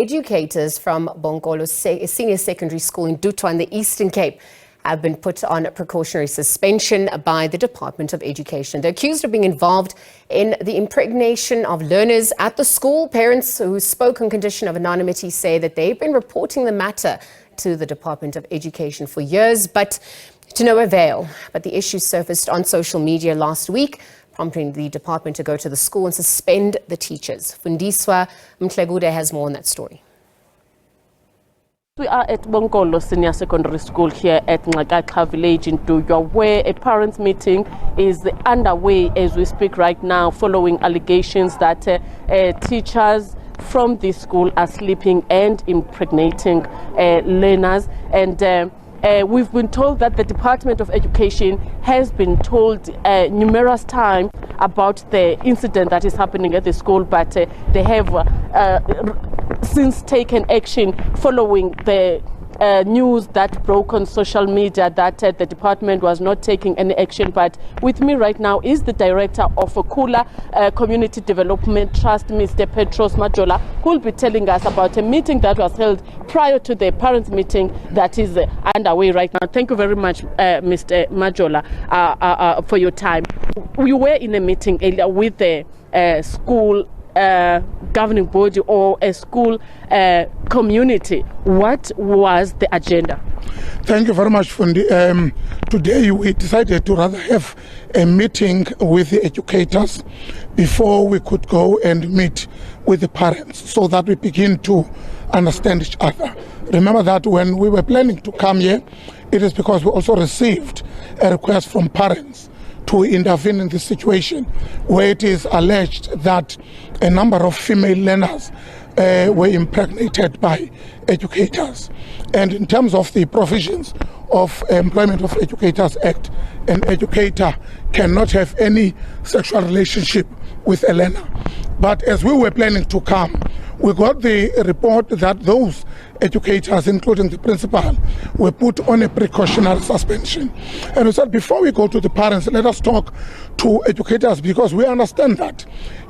educators from Bonkolo Senior Secondary School in Dutywa in the Eastern Cape have been put on a precautionary suspension by the Department of Education. They're accused of being involved in the impregnation of learners at the school. Parents who spoke on condition of anonymity say that they've been reporting the matter to the Department of Education for years, but to no avail. But the issue surfaced on social media last week, prompting the department to go to the school and suspend the teachers. Fundiswa Mhlekude has more on that story. We are at Bonkolo Senior Secondary School here at Ngakaka Village in Dutywa, where a parents' meeting is underway as we speak right now, following allegations that teachers from this school are sleeping and impregnating learners. And we've been told that the Department of Education has been told numerous times about the incident that is happening at the school, but they have since taken action following the news that broke on social media that the department was not taking any action. But with me right now is the director of Kula Community Development Trust, Mr. Petros Majola, who will be telling us about a meeting that was held prior to the parents' meeting that is underway right now. Thank you very much, Mr. Majola, for your time. You were in a meeting earlier with the school governing body or a school community. What was the agenda? Thank you very much, Fundi. Today we decided to rather have a meeting with the educators before we could go and meet with the parents, so that we begin to understand each other. Remember that when we were planning to come here, it is because we also received a request from parents to intervene in this situation, where it is alleged that a number of female learners were impregnated by educators. And in terms of the provisions of Employment of Educators Act, an educator cannot have any sexual relationship with a learner. But as we were planning to come, we got the report that those educators, including the principal, were put on a precautionary suspension. And we said, before we go to the parents, let us talk to educators, because we understand that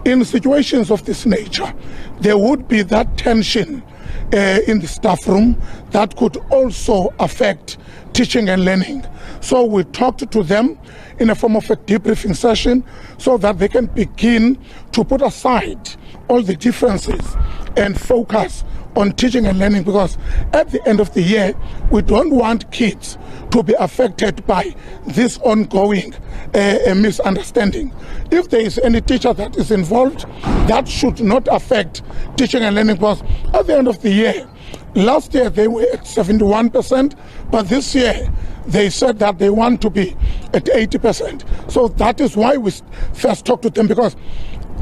in situations of this nature, there would be that tension in the staff room that could also affect teaching and learning. So we talked to them in a form of a debriefing session so that they can begin to put aside all the differences and focus on teaching and learning, because at the end of the year, we don't want kids to be affected by this ongoing misunderstanding. If there is any teacher that is involved, that should not affect teaching and learning, because at the end of the year, last year they were at 71%, but this year they said that they want to be at 80%. So that is why we first talked to them, because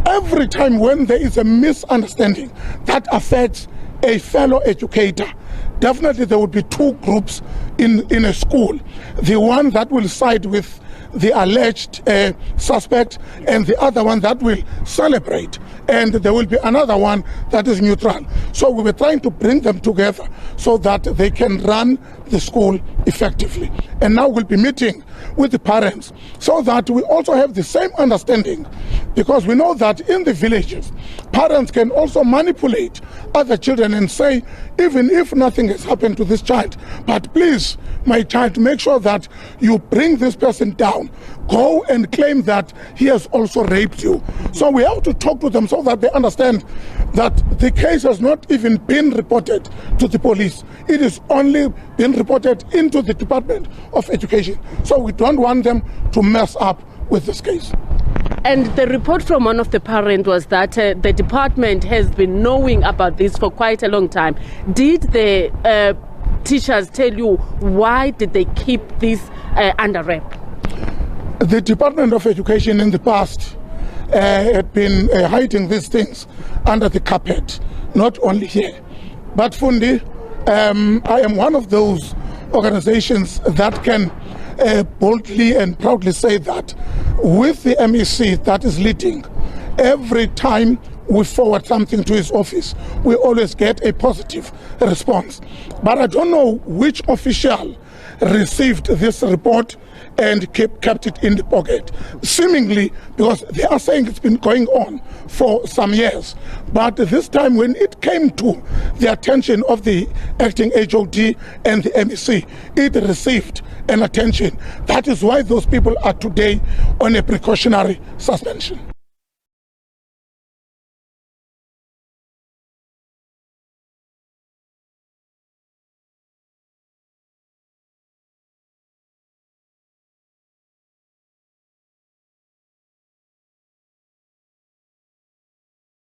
every time when there is a misunderstanding that affects a fellow educator, definitely there would be two groups in a school. The one that will side with the alleged suspect, and the other one that will celebrate, and there will be another one that is neutral. So we were trying to bring them together so that they can run the school effectively. And now we'll be meeting with the parents so that we also have the same understanding, because we know that in the villages, parents can also manipulate other children and say, even if nothing has happened to this child, but please, my child, make sure that you bring this person down. Go and claim that he has also raped you. So we have to talk to them so that they understand that the case has not even been reported to the police. It is only been reported into the Department of Education. So we don't want them to mess up with this case. And the report from one of the parents was that the department has been knowing about this for quite a long time. Did the teachers tell you why did they keep this under wrap? The Department of Education in the past had been hiding these things under the carpet, not only here. But Fundi, I am one of those organizations that can boldly and proudly say that with the MEC that is leading, every time we forward something to his office, we always get a positive response. But I don't know which official received this report and kept it in the pocket, seemingly because they are saying it's been going on for some years. But this time when it came to the attention of the acting HOD and the MEC, it received an attention. That is why those people are today on a precautionary suspension.